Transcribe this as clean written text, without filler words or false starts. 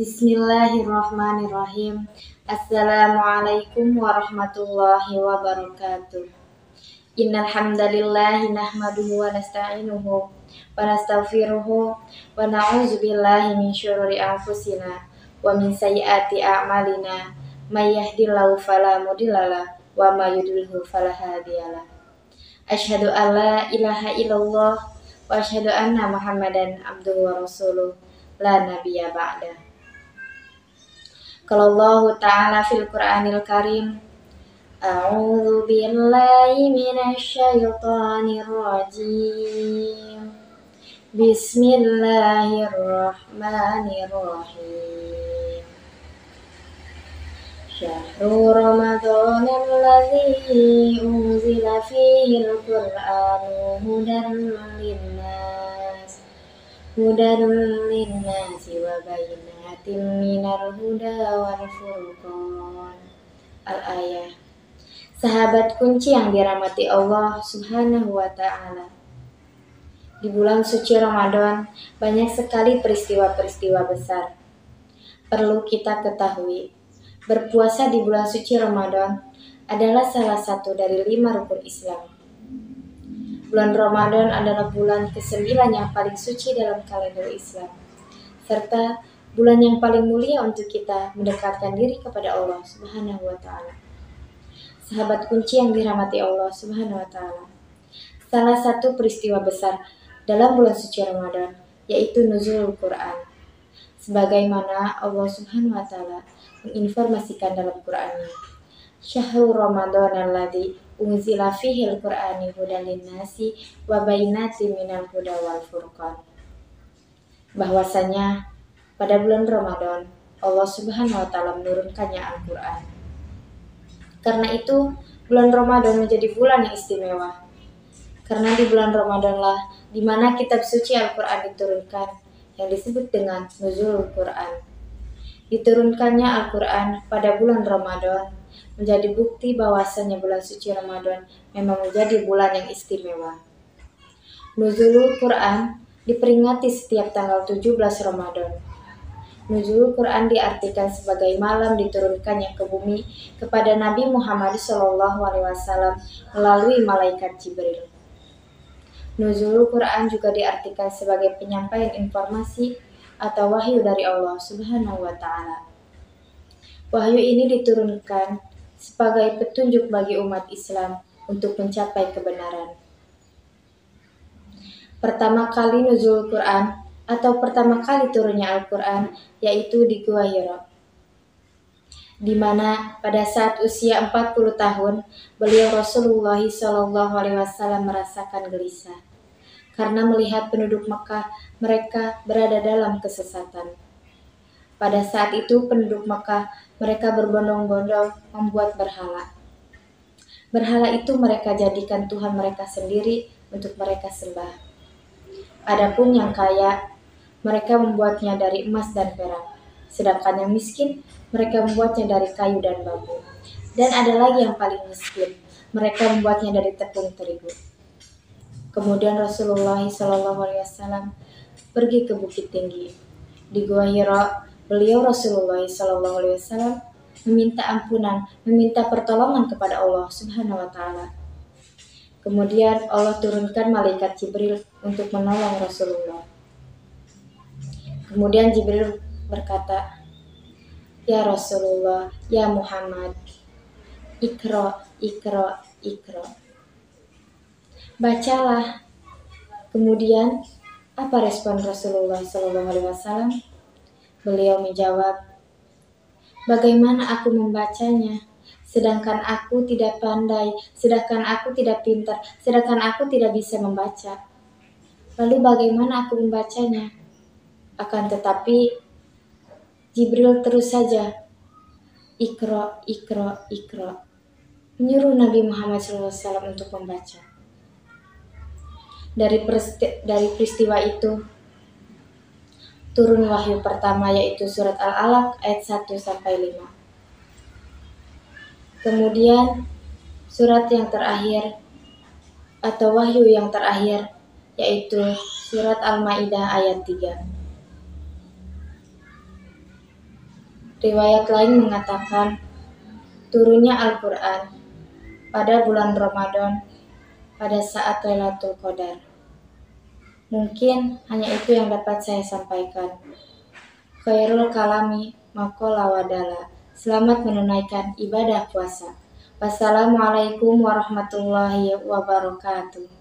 Bismillahirrahmanirrahim. Assalamualaikum warahmatullahi wabarakatuh. Innal hamdalillahi nahmaduhu wa nasta'inuhu wa nastaghfiruhu wa na'udzu billahi min syururi anfusina wa min sayyiati a'malina. May yahdihillahu fala mudhillalah wa may yudlilhu fala hadiyalah. Asyhadu an la ilaha illallah wa asyhadu anna Muhammadan abduhu wa rasuluh la nabiyya ba'da. Kalau Allah Ta'ala fil Qur'anil Karim, A'udzu billahi minasy syaithanir rajim. Bismillahirrahmanirrahim. Syahrul Ramadhanal ladzi unzila fihil Qur'anu hudan linnas wa bayyinatin minal huda wal furqan. Al-ayah. Sahabat kunci yang dirahmati Allah Subhanahu wa Ta'ala. Di bulan suci Ramadan banyak sekali peristiwa-peristiwa besar. Perlu kita ketahui, berpuasa di bulan suci Ramadan adalah salah satu dari 5 rukun Islam. Bulan Ramadan adalah bulan ke-9 yang paling suci dalam kalender Islam, serta bulan yang paling mulia untuk kita mendekatkan diri kepada Allah Subhanahu wa Ta'ala. Sahabat kunci yang dirahmati Allah Subhanahu wa Ta'ala, salah satu peristiwa besar dalam bulan suci Ramadan yaitu nuzulul Quran. Sebagaimana Allah Subhanahu wa Ta'ala menginformasikan dalam Qurannya, Syahrul Ramadhanal ladzi unzila fihil Qur'anu hudan linnasi wa bayyinatin minal huda wal furqan. Bahwasanya pada bulan Ramadan Allah Subhanahu wa Ta'ala menurunkannya Al-Qur'an. Karena itu bulan Ramadan menjadi bulan yang istimewa. Karena di bulan Ramadanlah di mana kitab suci Al-Qur'an diturunkan, yang disebut dengan nuzulul Qur'an. Diturunkannya Al-Qur'an pada bulan Ramadan menjadi bukti bahwasannya bulan suci Ramadan memang menjadi bulan yang istimewa. Nuzulul Quran diperingati setiap tanggal 17 Ramadan. Nuzulul Quran diartikan sebagai malam diturunkannya ke bumi kepada Nabi Muhammad SAW melalui malaikat Jibril. Nuzulul Quran juga diartikan sebagai penyampaian informasi atau wahyu dari Allah Subhanahu wa Ta'ala. Wahyu ini diturunkan sebagai petunjuk bagi umat Islam untuk mencapai kebenaran. Pertama kali nuzul Quran atau pertama kali turunnya Al-Quran yaitu di Gua Hira, di mana pada saat usia 40 tahun beliau Rasulullah SAW merasakan gelisah karena melihat penduduk Makkah mereka berada dalam kesesatan. Pada saat itu penduduk Makkah mereka berbondong-bondong membuat berhala. Berhala itu mereka jadikan Tuhan mereka sendiri untuk mereka sembah. Adapun yang kaya, mereka membuatnya dari emas dan perak. Sedangkan yang miskin, mereka membuatnya dari kayu dan bambu. Dan ada lagi yang paling miskin, mereka membuatnya dari tepung terigu. Kemudian Rasulullah SAW pergi ke Bukit Tinggi. Di Gua Hira, beliau Rasulullah SAW meminta ampunan, meminta pertolongan kepada Allah Subhanahu wa Ta'ala. Kemudian Allah turunkan malaikat Jibril untuk menolong Rasulullah. Kemudian Jibril berkata, "Ya Rasulullah, ya Muhammad, Iqra, Iqra, Iqra." Bacalah. Kemudian apa respon Rasulullah SAW? Beliau menjawab, "Bagaimana aku membacanya? Sedangkan aku tidak pandai, sedangkan aku tidak pintar, sedangkan aku tidak bisa membaca. Lalu bagaimana aku membacanya?" Akan tetapi Jibril terus saja Iqra, Iqra, Iqra, menyuruh Nabi Muhammad SAW untuk membaca. Dari peristiwa itu turun wahyu pertama yaitu surat Al-Alaq ayat 1-5. Kemudian surat yang terakhir atau wahyu yang terakhir yaitu surat Al-Maidah ayat 3. Riwayat lain mengatakan turunnya Al-Quran pada bulan Ramadan pada saat Lailatul Qadar. Mungkin hanya itu yang dapat saya sampaikan. Khairul kalami maqala wadala. Selamat menunaikan ibadah puasa. Wassalamualaikum warahmatullahi wabarakatuh.